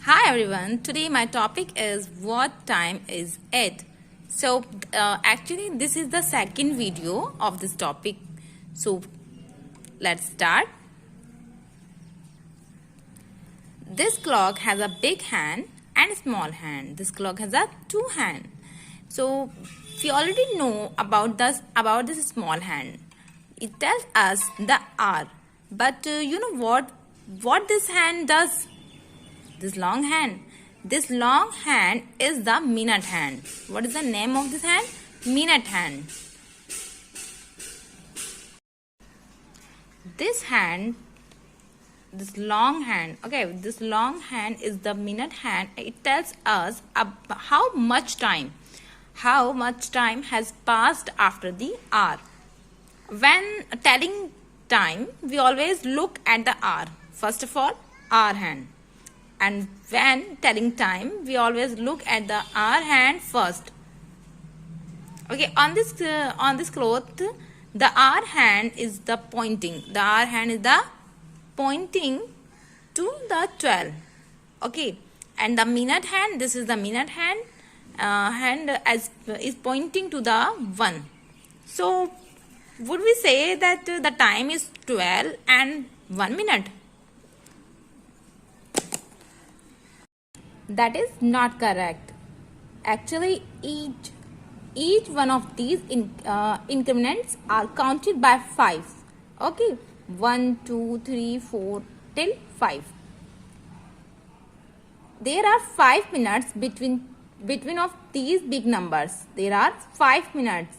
Hi everyone, today my topic is what time is it? So actually this is the second video of this topic. So let's start. This clock has a big hand and a small hand. This clock has a two hand. So we already know about this small hand. It tells us the hour. But you know what this hand does? This long hand. This long hand is the minute hand. What is the name of this hand? Minute hand. This hand, this long hand, okay, this long hand is the minute hand. It tells us how much time has passed after the hour. When telling time, we always look at the hour. First of all, hour hand. And when telling time, we always look at the hour hand first. Okay, on this cloth, the hour hand is the pointing. The hour hand is the pointing to the 12. Okay, and the minute hand, this is the minute hand. Hand as is pointing to the 1. So, would we say that the time is 12 and 1 minute? That is not correct. Actually, each one of these increments are counted by 5. Okay, 1, 2, 3, 4 till 5. There are 5 minutes between of these big numbers. There are 5 minutes.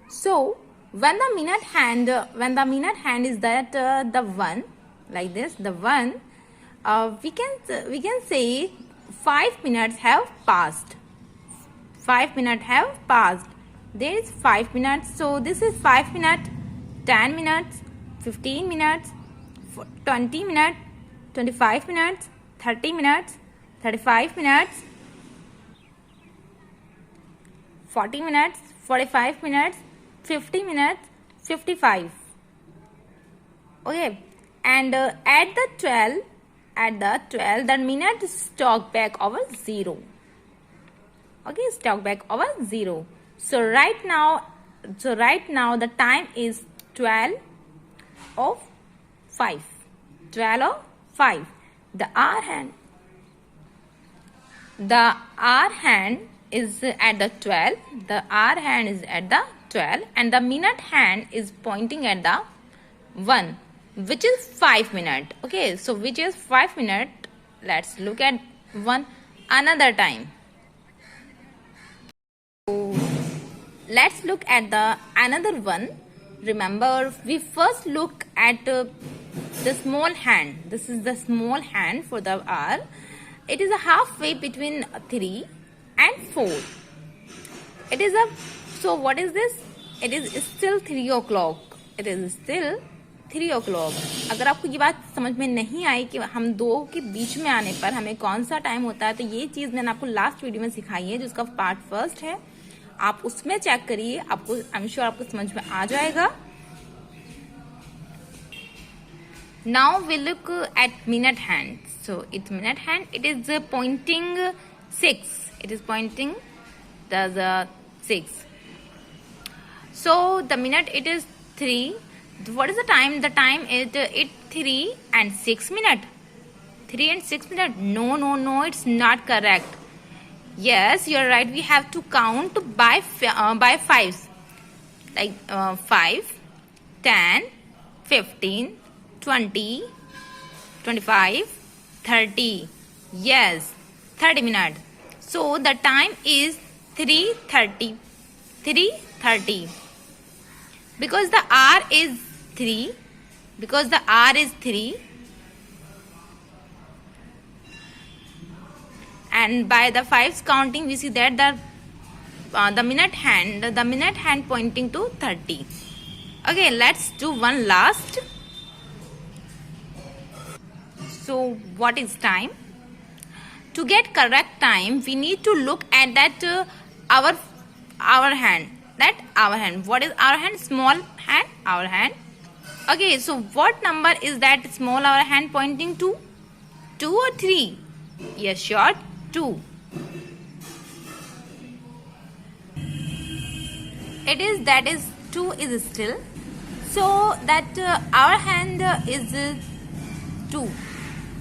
So when the minute hand is that the 1, like this, the 1. We can say 5 minutes have passed. 5 minutes have passed. There is 5 minutes. So this is 5 minutes, 10 minutes, 15 minutes, 20 minutes, 25 minutes, 30 minutes, 35 minutes, 40 minutes, 45 minutes, 50 minutes, 55. Okay, and at the 12, the minute stock back over 0. Okay, stock back over 0. So right now the time is 12 of 5. 12 of 5. The hour hand is at the 12. The hour hand is at the 12, and the minute hand is pointing at the 1. Which is 5 minutes. Okay, so which is 5 minutes? Let's look at another time. So let's look at the another one. Remember, we first look at the small hand. This is the small hand for the hour. It is a halfway between 3 and 4. It is so what is this? It is still 3 o'clock. It is still 3 o'clock. अगर आपको ये बात समझ में नहीं आई कि हम दो के बीच में आने पर हमें कौन सा टाइम होता है, तो ये चीज़ मैंने आपको लास्ट वीडियो में सिखाई है, जिसका पार्ट फर्स्ट है. आप उसमें चेक करिए, आपको आई एम श्योर आपको समझ में आ जाएगा. Now we look at minute hand. So it's minute hand. It is pointing 6. It is pointing the 6. So the minute it is 3. What is the time? The time is 3 and 6 minutes. 3 and 6 minutes. No, it's not correct. Yes, you're right. We have to count by fives. Like 5, 10, 15, 20, 25, 30. Yes, 30 minutes. So the time is 3:30. 3:30. Because the hour is 3. Because the hour is 3. And by the fives counting, we see that the minute hand pointing to 30. Okay, let's do one last. So what is time? To get correct time, we need to look at that our hand. That our hand. What is our hand? Small hand, our hand. Okay, so what number is that small our hand pointing to? 2 or 3? Yes, sure, 2. That is 2 is still. So that our hand is 2.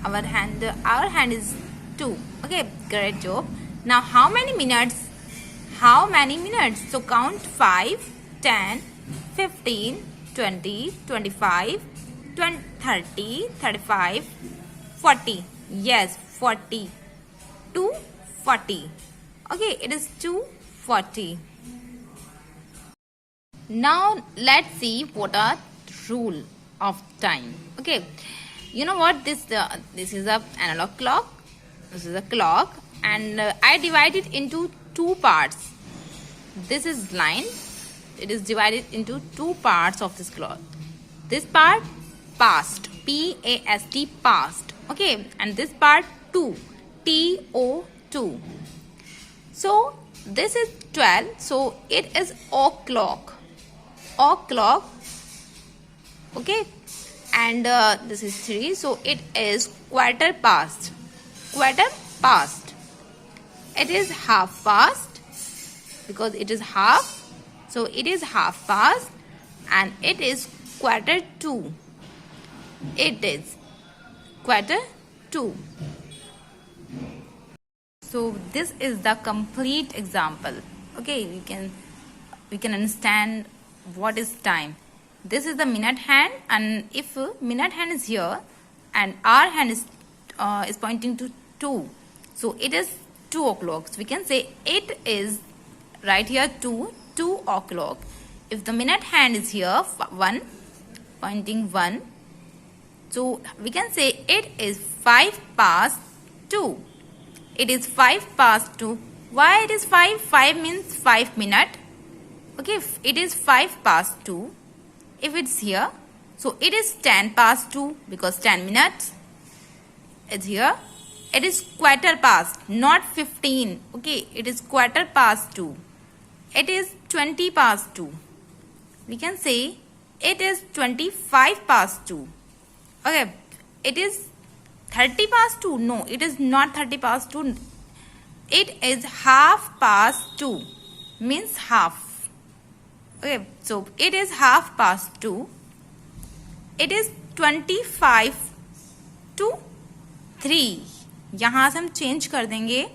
Our hand is 2. Okay, great job. Now how many minutes? How many minutes? So count 5, 10, 15, 20, 25, 20, 30, 35, 40. Yes, 40. 2:40. Okay, it is 2:40. Now let's see what are rule of time. Okay, you know what, this is a analog clock. This is a clock, and I divide it into two parts. This is line. It is divided into two parts of this clock. This part past, P-A-S-T, past. Okay, and this part 2, T-O-2. So this is 12. So it is o'clock. O'clock. Okay, and this is 3. So it is quarter past. Quarter past. It is half past because it is half. So it is half past, and it is quarter to. It is quarter to. So this is the complete example. Okay, we can understand what is time. This is the minute hand, and if minute hand is here and our hand is pointing to 2, so it is 2 o'clock. So we can say it is right here 2 o'clock. If the minute hand is here 1, pointing 1, so we can say it is 5 past 2. It is 5 past 2. Why it is 5? 5 means 5 minute. Okay, it is 5 past 2. If it's here, so it is 10 past 2 because 10 minutes is here. It is quarter past, not 15. Okay, it is quarter past 2. It is 20 past 2. We can say it is 25 past 2. Okay, it is 30 past 2. No, it is not 30 past 2. It is half past 2. Means half. Okay, so it is half past 2. It is 25 to 3. यहाँ से हम change कर देंगे.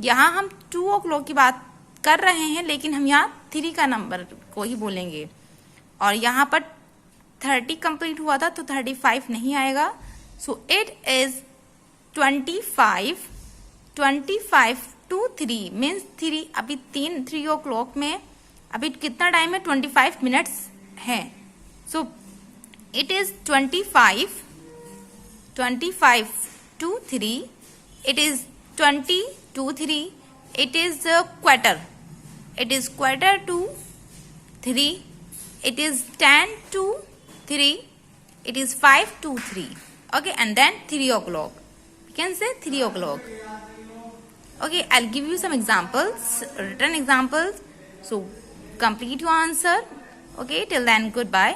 यहाँ हम 2 o'clock की बात कर रहे हैं, लेकिन हम यहाँ 3 का नंबर को ही बोलेंगे. और यहाँ पर 30 कंप्लीट हुआ था, तो 35 नहीं आएगा. So it is 25 to 3 means 3. अभी 3 o'clock में अभी कितना टाइम है? 25 मिनट्स है. So it is 25 to 3. It is 20 to 3. It is quarter. It is quarter to 3. It is 10 to 3. It is 5 to 3. Okay, and then 3 o'clock. We can say 3 o'clock. Okay, I'll give you some examples, written examples. So complete your answer. Okay, till then, goodbye.